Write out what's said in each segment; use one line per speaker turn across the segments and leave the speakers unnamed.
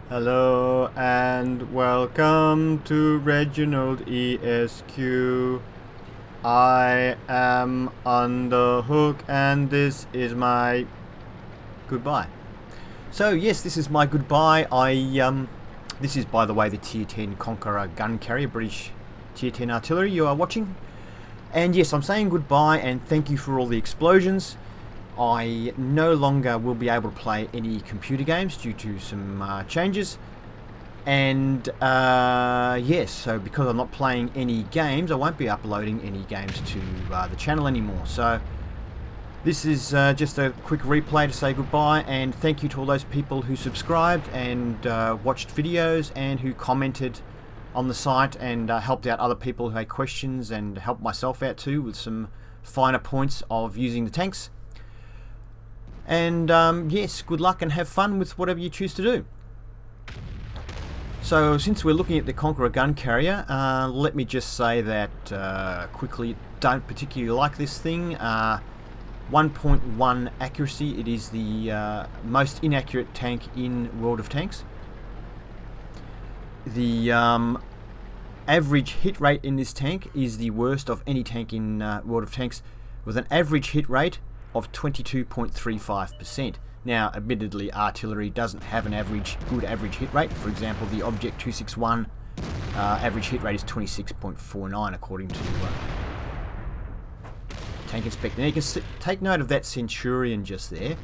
Hello and welcome to ReginaldESQ. I am on the hook and this is my goodbye. So yes, this is my goodbye. This is, by the way, the Tier 10 Conqueror gun carrier, British Tier 10 artillery you are watching. And yes, I'm saying goodbye and thank you for all the explosions. I no longer will be able to play any computer games due to some changes. And yes, so because I'm not playing any games, I won't be uploading any games to the channel anymore. So this is just a quick replay to say goodbye, and thank you to all those people who subscribed and watched videos and who commented on the site and helped out other people who had questions, and helped myself out too with some finer points of using the tanks. And yes, good luck and have fun with whatever you choose to do. So since we're looking at the Conqueror gun carrier, let me just say that quickly, don't particularly like this thing. 1.1 accuracy, it is the most inaccurate tank in World of Tanks. The average hit rate in this tank is the worst of any tank in World of Tanks, with an average hit rate of 22.35%. Now, admittedly, artillery doesn't have an good average hit rate. For example, the Object 261 average hit rate is 26.49 according to Tank Inspector. Now you can take note of that Centurion just there,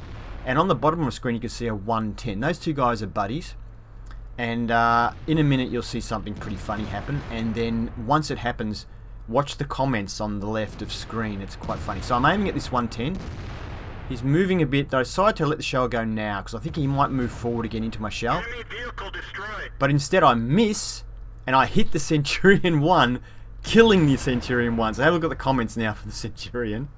and on the bottom of the screen you can see a 110. Those two guys are buddies, and in a minute you'll see something pretty funny happen, and then once it happens, watch the comments on the left of screen. It's quite funny. So I'm aiming at this 110. He's moving a bit. I decided to let the shell go now because I think he might move forward again into my shell.
Enemy vehicle destroyed.
But instead I miss, and I hit the Centurion 1, killing the Centurion 1. So have a look at the comments now for the Centurion.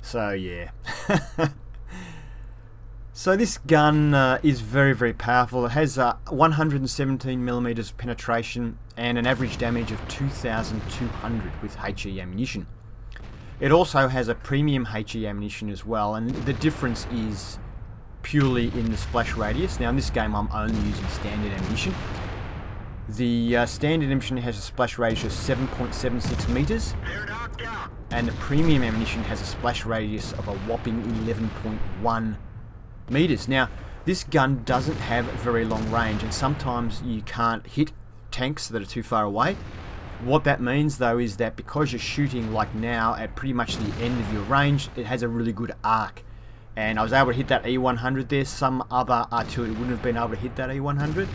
So yeah. So this gun is very, very powerful. It has 117mm penetration and an average damage of 2,200 with HE ammunition. It also has a premium HE ammunition as well, and the difference is purely in the splash radius. Now in this game I'm only using standard ammunition. The standard ammunition has a splash radius of 7.76 meters.
They're knocked out.
And the premium ammunition has a splash radius of a whopping 11.1 meters. Now, this gun doesn't have very long range, and sometimes you can't hit tanks that are too far away. What that means, though, is that because you're shooting, like now, at pretty much the end of your range, it has a really good arc. And I was able to hit that E100 there. Some other artillery wouldn't have been able to hit that E100,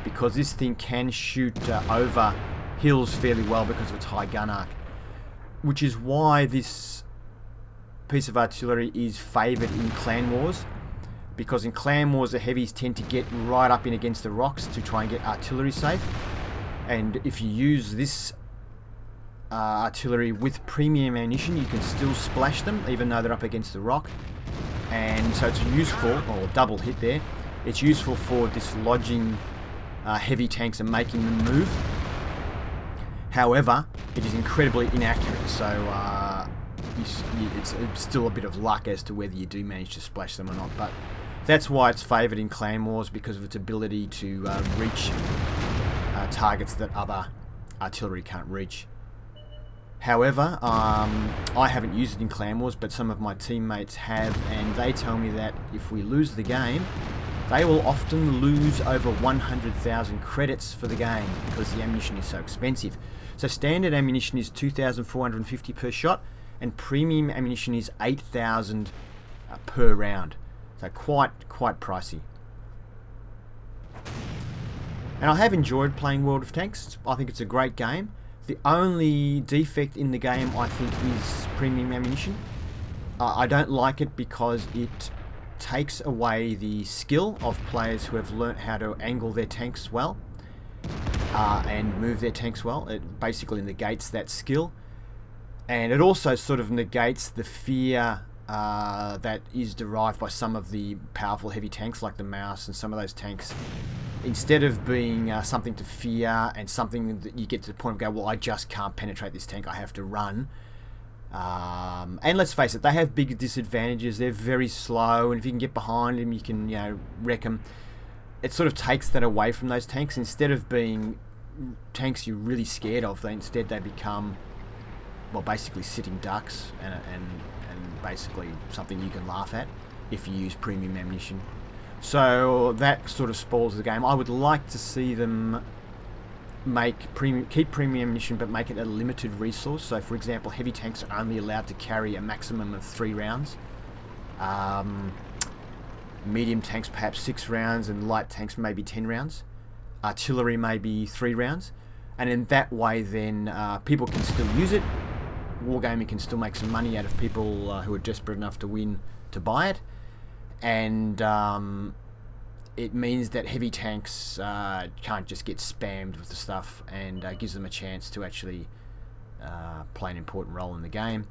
because this thing can shoot over hills fairly well because of its high gun arc. Which is why this piece of artillery is favoured in clan wars, because in clan wars the heavies tend to get right up in against the rocks to try and get artillery safe, and if you use this artillery with premium ammunition you can still splash them even though they're up against the rock, and so it's useful, or double hit there, it's useful for dislodging heavy tanks and making them move. However, it is incredibly inaccurate, so it's still a bit of luck as to whether you do manage to splash them or not. But that's why it's favoured in clan wars, because of its ability to reach targets that other artillery can't reach. However, I haven't used it in clan wars, but some of my teammates have, and they tell me that if we lose the game, they will often lose over 100,000 credits for the game because the ammunition is so expensive. So standard ammunition is 2,450 per shot, and premium ammunition is 8,000 per round. So quite pricey. And I have enjoyed playing World of Tanks. I think it's a great game. The only defect in the game, I think, is premium ammunition. I don't like it because it takes away the skill of players who have learnt how to angle their tanks well and move their tanks well. It basically negates that skill. And it also sort of negates the fear that is derived by some of the powerful heavy tanks like the Mouse and some of those tanks. Instead of being something to fear and something that you get to the point of go, well, I just can't penetrate this tank, I have to run. And let's face it, they have big disadvantages. They're very slow, and if you can get behind them, you can, wreck them. It sort of takes that away from those tanks. Instead of being tanks you're really scared of, they become, well, basically sitting ducks and basically something you can laugh at if you use premium ammunition. So that sort of spoils the game. I would like to see them keep premium ammunition, but make it a limited resource. So, for example, heavy tanks are only allowed to carry a maximum of 3 rounds. Medium tanks perhaps 6 rounds, and light tanks maybe 10 rounds. Artillery maybe 3 rounds. And in that way, then people can still use it. Wargaming can still make some money out of people who are desperate enough to win to buy it. And it means that heavy tanks can't just get spammed with the stuff, and gives them a chance to actually play an important role in the game.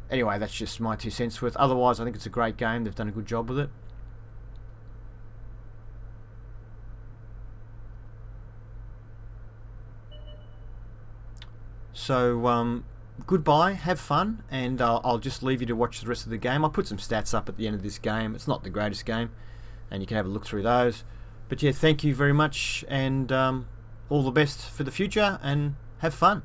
Anyway, that's just my 2 cents worth. Otherwise, I think it's a great game. They've done a good job with it. So, goodbye, have fun, and I'll just leave you to watch the rest of the game. I'll put some stats up at the end of this game. It's not the greatest game, and you can have a look through those. But yeah, thank you very much, and all the best for the future, and have fun.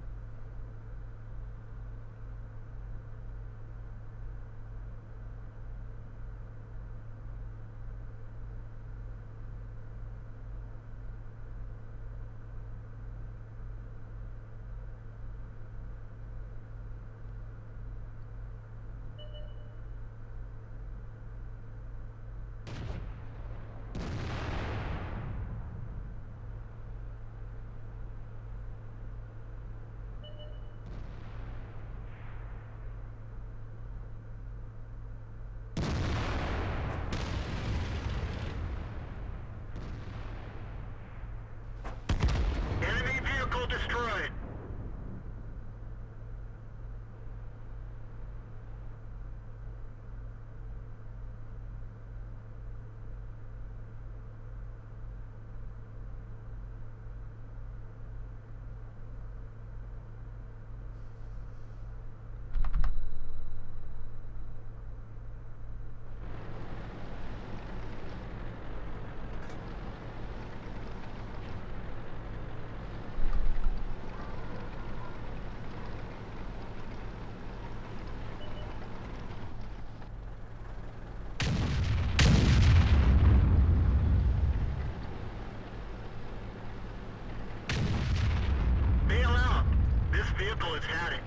Enemy vehicle destroyed. Bail out. This vehicle has had it.